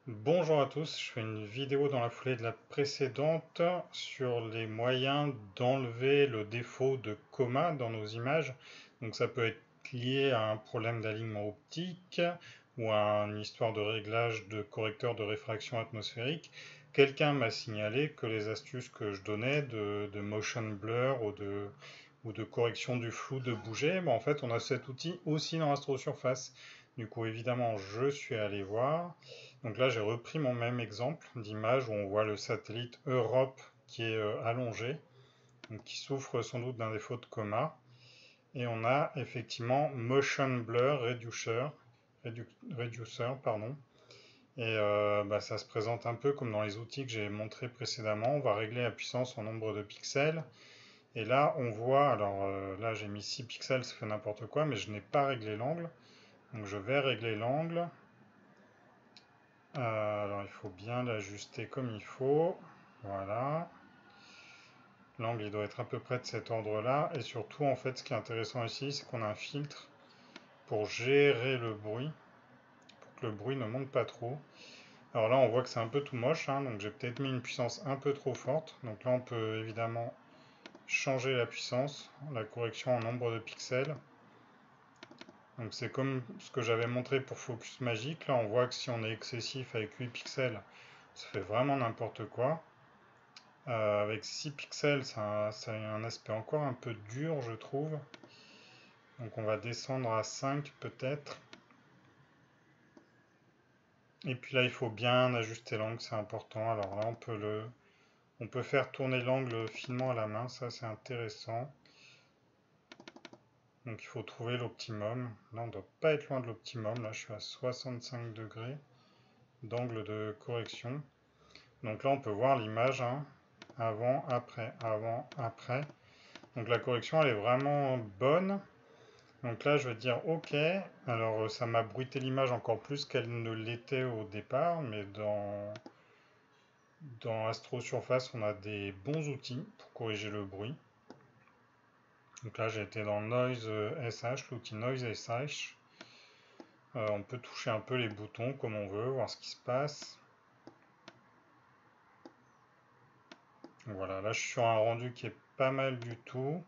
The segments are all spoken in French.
Bonjour à tous, je fais une vidéo dans la foulée de la précédente sur les moyens d'enlever le défaut de coma dans nos images. Donc ça peut être lié à un problème d'alignement optique ou à une histoire de réglage de correcteur de réfraction atmosphérique. Quelqu'un m'a signalé que les astuces que je donnais de motion blur ou de correction du flou de bouger, en fait on a cet outil aussi dans AstroSurface. Du coup évidemment je suis allé voir. Donc là, j'ai repris mon même exemple d'image où on voit le satellite Europe qui est allongé, donc qui souffre sans doute d'un défaut de coma. Et on a effectivement Motion Blur Reducer, pardon. Et ça se présente un peu comme dans les outils que j'ai montrés précédemment. On va régler la puissance en nombre de pixels. Et là, on voit, alors là j'ai mis 6 pixels, ça fait n'importe quoi, mais je n'ai pas réglé l'angle. Donc je vais régler l'angle. Alors il faut bien l'ajuster comme il faut. Voilà. L'angle il doit être à peu près de cet ordre-là. Et surtout en fait ce qui est intéressant ici c'est qu'on a un filtre pour gérer le bruit. Pour que le bruit ne monte pas trop. Alors là on voit que c'est un peu tout moche. Donc j'ai peut-être mis une puissance un peu trop forte. Donc là on peut évidemment changer la puissance. La correction en nombre de pixels. Donc c'est comme ce que j'avais montré pour Focus Magic. Là on voit que si on est excessif avec 8 pixels, ça fait vraiment n'importe quoi. Avec 6 pixels, ça a un aspect encore un peu dur, je trouve. Donc on va descendre à 5 peut-être. Et puis là, il faut bien ajuster l'angle, c'est important. Alors là, on peut faire tourner l'angle finement à la main, ça c'est intéressant. Donc il faut trouver l'optimum. Là, on ne doit pas être loin de l'optimum. Là, je suis à 65 degrés d'angle de correction. Donc là, on peut voir l'image, avant, après, avant, après. Donc la correction, elle est vraiment bonne. Donc là, je vais dire OK. Alors, ça m'a bruité l'image encore plus qu'elle ne l'était au départ, mais dans Astro Surface, on a des bons outils pour corriger le bruit. Donc là, j'ai été dans Noise SH, l'outil Noise SH. On peut toucher un peu les boutons comme on veut, voir ce qui se passe. Voilà, là, je suis sur un rendu qui est pas mal du tout.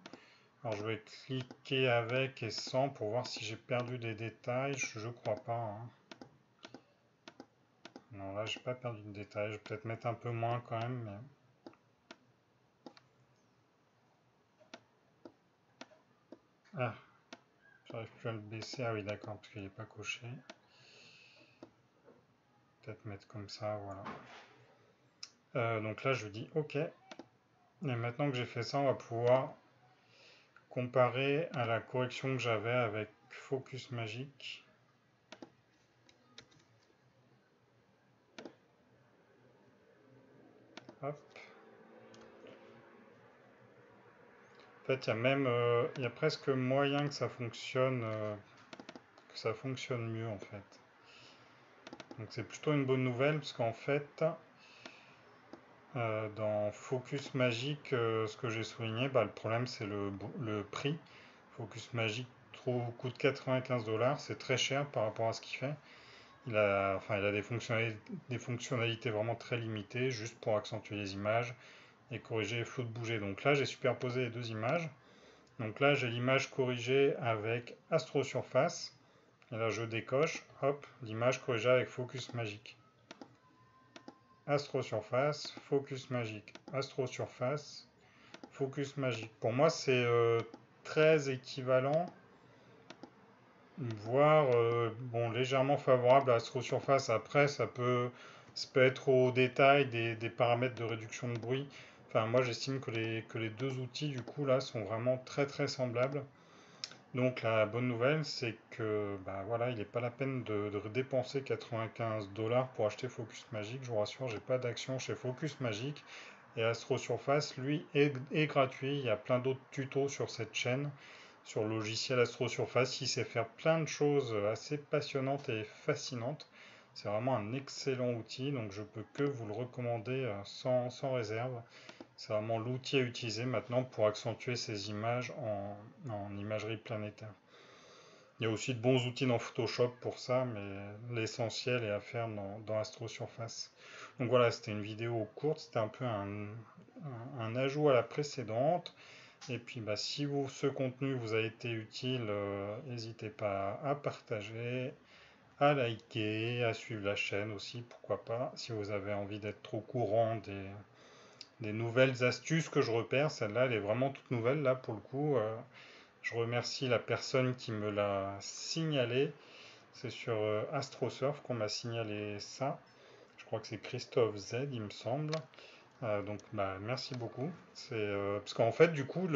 Alors, je vais cliquer avec et sans pour voir si j'ai perdu des détails. Je crois pas. Non, là, j'ai pas perdu de détails. Je vais peut-être mettre un peu moins quand même. Mais... Ah, j'arrive plus à le baisser. Ah oui, d'accord, parce qu'il n'est pas coché. Peut-être mettre comme ça, voilà. Donc là, je dis OK. Et maintenant que j'ai fait ça, on va pouvoir comparer à la correction que j'avais avec Focus Magic. Hop. En fait, il y a presque moyen que ça fonctionne mieux en fait. Donc c'est plutôt une bonne nouvelle parce qu'en fait, dans Focus Magic, ce que j'ai souligné, le problème c'est le prix. Focus Magic coûte 95 $, c'est très cher par rapport à ce qu'il fait. Il a des fonctionnalités vraiment très limitées, juste pour accentuer les images et corriger les flous de bouger. Donc là, j'ai superposé les deux images. Donc là, j'ai l'image corrigée avec Astro Surface. Et là, je décoche, hop, l'image corrigée avec Focus Magic. Astro Surface, Focus Magic, Astro Surface, Focus Magic. Pour moi, c'est très équivalent, voire légèrement favorable à Astro Surface. Après, ça peut être au détail des paramètres de réduction de bruit. Enfin, moi, j'estime que les deux outils, du coup, là, sont vraiment très très semblables. Donc la bonne nouvelle, c'est que voilà, il n'est pas la peine de dépenser 95 $ pour acheter Focus Magic. Je vous rassure, j'ai pas d'action chez Focus Magic. Et Astro Surface, lui, est gratuit. Il y a plein d'autres tutos sur cette chaîne, sur le logiciel Astro Surface. Il sait faire plein de choses assez passionnantes et fascinantes. C'est vraiment un excellent outil, donc je peux que vous le recommander sans réserve. C'est vraiment l'outil à utiliser maintenant pour accentuer ces images en imagerie planétaire. Il y a aussi de bons outils dans Photoshop pour ça, mais l'essentiel est à faire dans Astro Surface. Donc voilà, c'était une vidéo courte, c'était un peu un ajout à la précédente. Et puis bah, si ce contenu vous a été utile, n'hésitez pas à partager, à liker, à suivre la chaîne aussi, pourquoi pas, si vous avez envie d'être au courant des nouvelles astuces que je repère. Celle-là, elle est vraiment toute nouvelle, là, pour le coup. Je remercie la personne qui me l'a signalé. C'est sur AstroSurf qu'on m'a signalé ça. Je crois que c'est Christophe Z, il me semble. Donc, bah, merci beaucoup. Parce qu'en fait, du coup,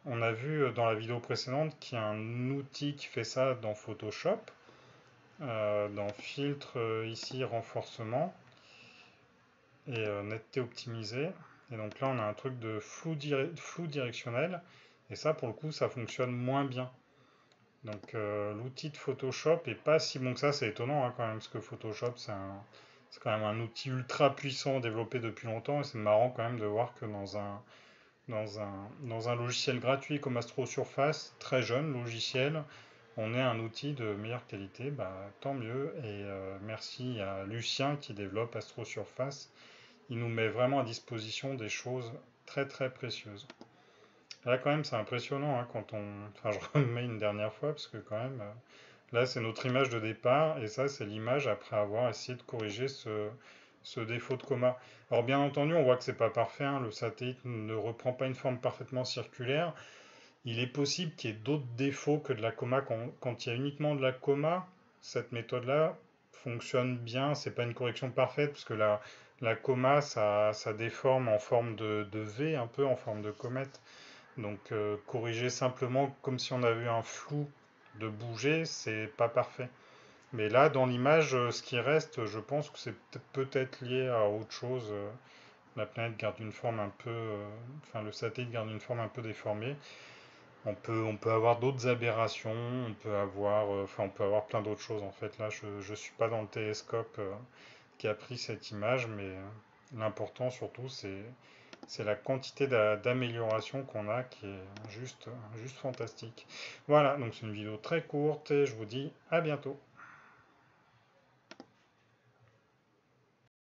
on a vu dans la vidéo précédente qu'il y a un outil qui fait ça dans Photoshop, dans Filtre, ici, renforcement et netteté optimisée. Et donc là, on a un truc de flou directionnel. Et ça, pour le coup, ça fonctionne moins bien. Donc l'outil de Photoshop est pas si bon que ça, c'est étonnant hein, quand même, parce que Photoshop c'est quand même un outil ultra puissant développé depuis longtemps, et c'est marrant quand même de voir que dans un logiciel gratuit comme Astro Surface, très jeune logiciel, on ait un outil de meilleure qualité, bah, tant mieux, et merci à Lucien qui développe Astro Surface, il nous met vraiment à disposition des choses très très précieuses. Là, quand même, c'est impressionnant hein, quand on. Enfin, je remets une dernière fois parce que, quand même, là, c'est notre image de départ et ça, c'est l'image après avoir essayé de corriger ce défaut de coma. Alors, bien entendu, on voit que c'est pas parfait. Hein, le satellite ne reprend pas une forme parfaitement circulaire. Il est possible qu'il y ait d'autres défauts que de la coma. Quand il y a uniquement de la coma, cette méthode-là fonctionne bien. C'est pas une correction parfaite parce que la coma, ça déforme en forme de V, un peu en forme de comète. Donc corriger simplement comme si on avait eu un flou de bouger, c'est pas parfait. Mais là, dans l'image, ce qui reste, je pense que c'est peut-être lié à autre chose. La planète garde une forme un peu, enfin le satellite garde une forme un peu déformée. On peut avoir d'autres aberrations, on peut avoir plein d'autres choses en fait. Là, je suis pas dans le télescope qui a pris cette image, mais l'important surtout, c'est la quantité d'amélioration qu'on a qui est juste fantastique. Voilà, donc c'est une vidéo très courte et je vous dis à bientôt.